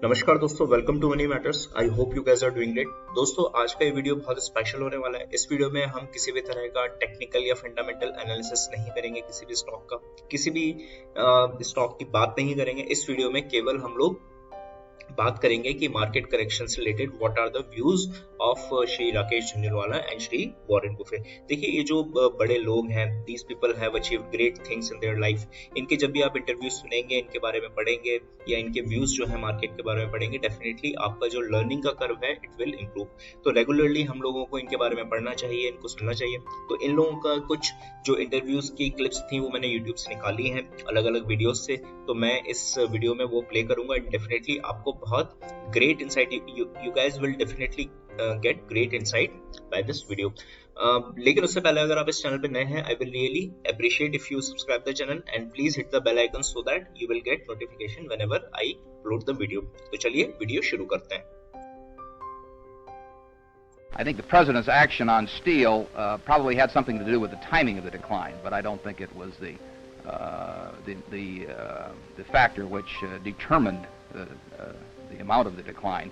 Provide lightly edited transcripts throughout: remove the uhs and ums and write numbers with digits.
नमस्कार दोस्तों, welcome to money matters. I hope you guys are doing great. दोस्तों, आज का ये वीडियो बहुत स्पेशल होने वाला है। इस वीडियो में हम किसी भी तरह का टेक्निकल या फंडामेंटल एनालिसिस नहीं करेंगे, किसी भी स्टॉक का, किसी भी स्टॉक की बात नहीं करेंगे। इस वीडियो में केवल हम लोग बात करेंगे कि मार्केट करेक्शन से related what are the views of Shri Rakesh Jhunjhunwala and Shri Warren Buffett. देखिए, ये जो बड़े लोग हैं, these people have achieved great things in their life. इनके जब भी आप इंटरव्यू सुनेंगे, इनके बारे में पढ़ेंगे या इनके व्यूज जो है मार्केट के बारे में पढ़ेंगे, डेफिनेटली आपका जो लर्निंग का कर्व है इट विल इंप्रूव। तो रेगुलरली हम लोगों को इनके बारे में पढ़ना चाहिए, इनको सुनना चाहिए। तो इन लोगों का कुछ जो इंटरव्यूज की क्लिप्स थी वो मैंने यूट्यूब से निकाली हैं, अलग अलग वीडियोज से। तो मैं इस वीडियो में वो प्ले करूंगा। डेफिनेटली आपको बहुत great insight, you guys will definitely get great insight by this video. लेकिन उससे पहले अगर आप इस चैनल पे नए हैं, I will really appreciate if you subscribe the channel and please hit the bell icon so that you will get notification whenever I upload the video. तो चलिए वीडियो शुरू करते हैं। I think the president's action on steel probably had something to do with the timing of the decline, but I don't think it was the factor which determined the amount of the decline.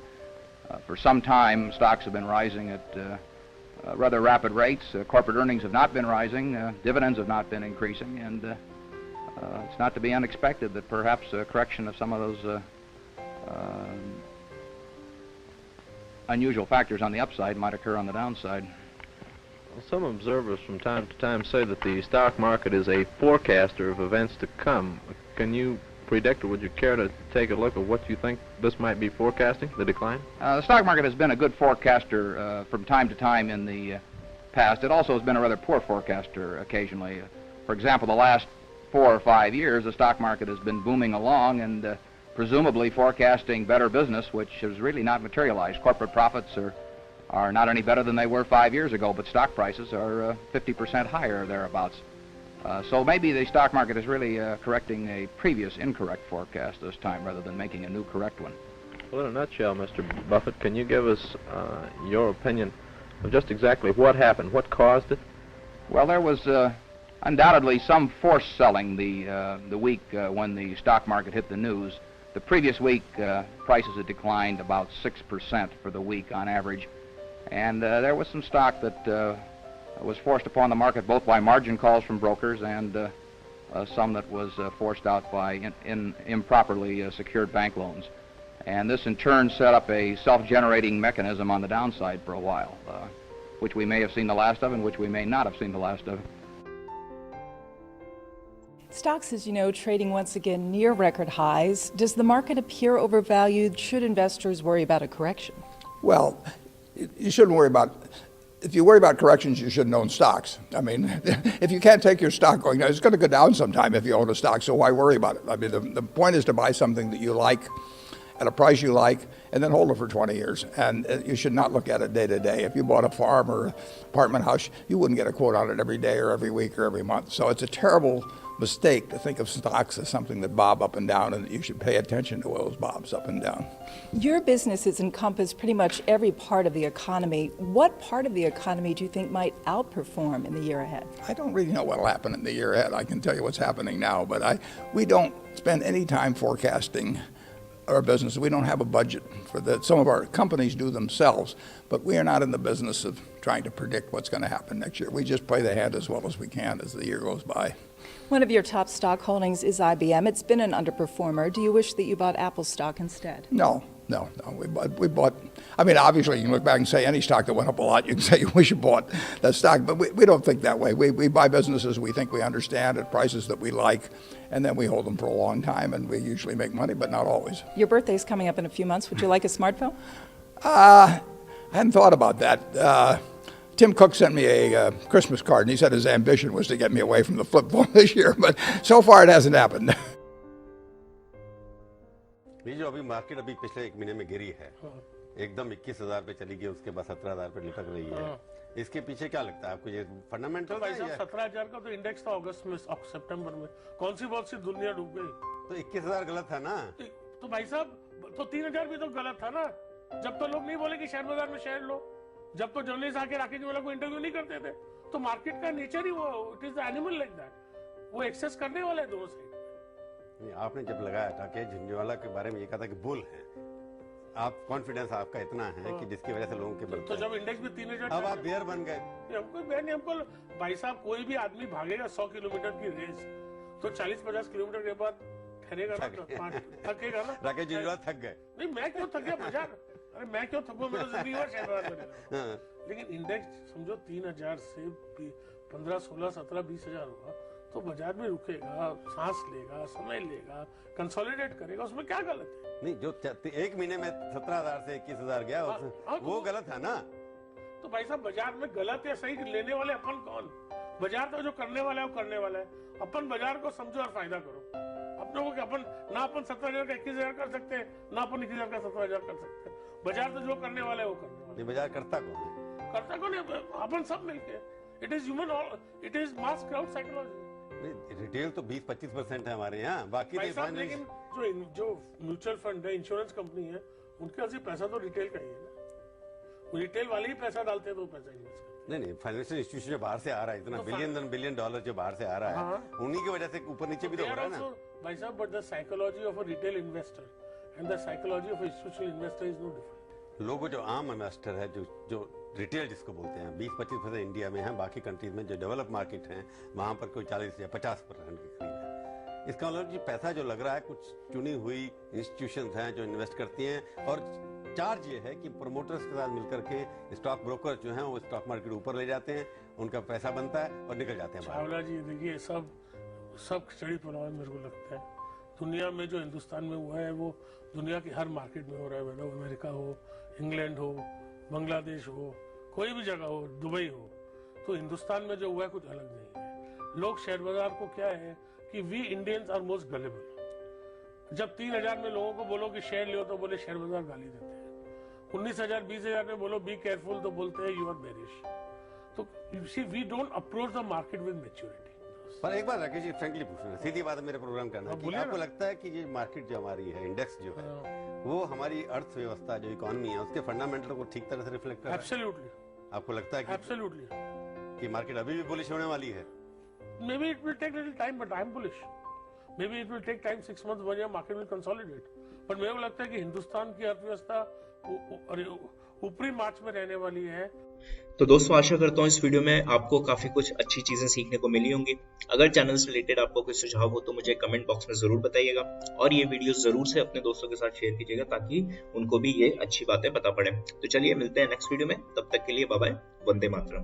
For some time, stocks have been rising at rather rapid rates. Corporate earnings have not been rising. Dividends have not been increasing, and it's not to be unexpected that perhaps a correction of some of those unusual factors on the upside might occur on the downside. Well, some observers from time to time say that the stock market is a forecaster of events to come. Can you predict, or would you care to take a look at what you think this might be forecasting, the decline? The stock market has been a good forecaster from time to time in the past. It also has been a rather poor forecaster occasionally. For example, the last 4 or 5 years, the stock market has been booming along and presumably forecasting better business, which has really not materialized. Corporate profits are not any better than they were 5 years ago, but stock prices are 50% higher or thereabouts. So maybe the stock market is really correcting a previous incorrect forecast this time rather than making a new correct one. Well, in a nutshell, Mr. Buffett, can you give us your opinion of just exactly what happened, what caused it? Well, there was undoubtedly some forced selling the week when the stock market hit the news. The previous week, prices had declined about 6% for the week on average, and there was some stock that was forced upon the market both by margin calls from brokers and some that was forced out by improperly secured bank loans. And this in turn set up a self-generating mechanism on the downside for a while, which we may have seen the last of and which we may not have seen the last of. Stocks, as you know, trading once again near record highs. Does the market appear overvalued? Should investors worry about a correction? Well, you shouldn't worry about. If you worry about corrections, you shouldn't own stocks. I mean, if you can't take your stock going down, it's going to go down sometime if you own a stock, so why worry about it? I mean, the point is to buy something that you like at a price you like and then hold it for 20 years. And you should not look at it day to day. If you bought a farm or apartment house, you wouldn't get a quote on it every day or every week or every month. So it's a terrible mistake to think of stocks as something that bob up and down, and you should pay attention to those bobs up and down. Your business has encompassed pretty much every part of the economy. What part of the economy do you think might outperform in the year ahead? I don't really know what will happen in the year ahead. I can tell you what's happening now, but we don't spend any time forecasting our business. We don't have a budget for that. Some of our companies do themselves, but we are not in the business of trying to predict what's going to happen next year. We just play the hand as well as we can as the year goes by. One of your top stock holdings is IBM. It's been an underperformer. Do you wish that you bought Apple stock instead? No. We bought, I mean, obviously you can look back and say any stock that went up a lot, you can say you wish you bought that stock, but we don't think that way. We buy businesses we think we understand at prices that we like, and then we hold them for a long time, and we usually make money, but not always. Your birthday's coming up in a few months. Would you like a smartphone? I hadn't thought about that. Tim Cook sent me a Christmas card, and he said his ambition was to get me away from the flip phone this year, but so far it hasn't happened. ये जो अभी market अभी पिछले 1 महीने में गिरी है, एकदम 21,000 पे चली गई, उसके बाद 17,000 पे लिपक रही है। इसके पीछे क्या लगता है आपको? ये फंडामेंटल है या 17,000 का तो इंडेक्स था अगस्त में, सितंबर में कौन सी बहुत सी दुनिया डूब गई? तो 21,000 गलत है ना? तो भाई साहब, तो 3,000 भी तो गलत था ना। जब तो लोग नहीं बोले कि शेयर बाजार में शेयर लो, जब तो जर्नलिस्ट आके राकेश वाला को इंटरव्यू नहीं करते थे, तो मार्केट का नेचर ही वो, it is the animal like that, वो एक्सेस करने वाले दोस्त है। आपने जब लगाया राकेश झुंझुनवाला के बारे में ये कहा था कि बुल है, आप कॉन्फिडेंस आपका इतना है कि जिसकी वजह से लोगों के तो जब इंडेक्स में 3000 अब आप बेयर बन गए। हमको नहीं, हमको भाई साहब कोई भी आदमी भागेगा 100 किलोमीटर की रेस तो 40-50 किलोमीटर के बाद ठहरेगा ना, थकेगा ना। राकेश झुंझुनवाला थक गए। नहीं, मैं क्यों थक गया बाजार, अरे मैं क्यों थकूं, मैं तो जिंदगी भर शेयर बाजार में रहा हूं। लेकिन इंडेक्स समझो 3000 से 15, 16, 17, 20,000 होगा तो बाजार में रुकेगा, सांस लेगा, समय लेगा, कंसोलिडेट करेगा, उसमें क्या गलत है? नहीं, जो एक महीने में 17,000 से 21,000 गया वो गलत है ना। तो भाई साहब बाजार में गलत या सही लेने वाले अपन कौन? बाजार तो जो करने वाला है वो करने वाला है। अपन बाजार को समझो और फायदा करो अपनों को। अपन ना अपन 17,000 का 21,000 कर सकते हैं, ना अपन 21,000 का 17,000 कर सकते हैं। बाजार तो जो करने वाला है वो करने वाला है। बाजार करता कौन है? करता कौन है? अपन सब मिलके। It is human, it is mass crowd psychology. Retail तो 20-25% है हमारे यहाँ, बाकी लेकिन जो म्यूचुअल फंड है, इंश्योरेंस कंपनी है, उनके पास पैसा तो रिटेल का ही है ना। रिटेल वाले ही पैसा डालते हैं तो पैसा इन्वेस्ट करते हैं। नहीं, फाइनेंशियल इंस्टीट्यूशन जो बाहर से आ रहा है, इतना बिलियन डॉलर जो बाहर से आ रहा है, उन्हीं की वजह से ऊपर नीचे भी तो हो रहा है ना भाई साहब। But the psychology of a retail investor and the psychology of institutional investor is no different. लोगों जो आम इन्वेस्टर है, जो रिटेल जिसको बोलते हैं, 20-25% इंडिया में है, बाकी कंट्रीज में जो डेवलप मार्केट है वहां पर कोई 40 या 50% की खरीद है। इसका मतलब कि पैसा जो लग रहा है कुछ चुनी हुई इंस्टीट्यूशंस हैं जो इन्वेस्ट करती हैं, और चार्ज ये है कि प्रमोटर्स के साथ मिलकर के स्टॉक ब्रोकर जो हैं वो स्टॉक मार्केट ऊपर ले जाते हैं, उनका पैसा बनता है और निकल जाते हैं। चावला जी देखिए, सब खिचड़ी पुलाव मेरे को लगता है। दुनिया में जो हिंदुस्तान में हुआ है वो दुनिया की हर मार्केट में हो रहा है, वेदर अमेरिका हो, इंग्लैंड हो, बांग्लादेश हो, कोई भी जगह हो, दुबई हो। तो हिंदुस्तान में जो हुआ है कुछ अलग नहीं है। लोग शेयर बाजार को क्या है कि we Indians are most gullible. जब 3,000 में लोगों को बोलो कि शेयर लो तो बोले शेयर बाजार गाली देते हैं। 19,000 20,000 में बोलो बी केयरफुल तो बोलते हैं यू आर बेरिश। तो you see we don't approach the market with maturity. पर एक बार राकेश जी फ्रेंकली पूछना, सीधी बात मेरे प्रोग्राम करना कि आपको लगता है कि ये मार्केट जो हमारी है, इंडेक्स जो है, वो हमारी अर्थव्यवस्था जो इकोनॉमी है उसके फंडामेंटल को ठीक तरह से रिफ्लेक्ट कर रहा है? एब्सोल्युटली। आपको लगता है कि एब्सोल्युटली कि मार्केट अभी भी बुलिश होने वाली है? Maybe it will take a little time, but I am bullish. Maybe it will take time, 6 months, 1 year, market will consolidate. But मेरे को लगता है कि हिंदुस्तान की अर्थव्यवस्था ऊपरी मार्च में रहने वाली है। तो दोस्तों, आशा करता हूँ इस वीडियो में आपको काफी कुछ अच्छी चीजें सीखने को मिली होंगी। अगर चैनल से रिलेटेड आपको कोई सुझाव हो तो मुझे कमेंट बॉक्स में जरूर बताइएगा, और ये वीडियो जरूर से अपने दोस्तों के साथ शेयर कीजिएगा ताकि उनको भी ये अच्छी बातें पता पड़े। तो चलिए मिलते हैं नेक्स्ट वीडियो में, तब तक के लिए बाय बाय, वंदे मातरम।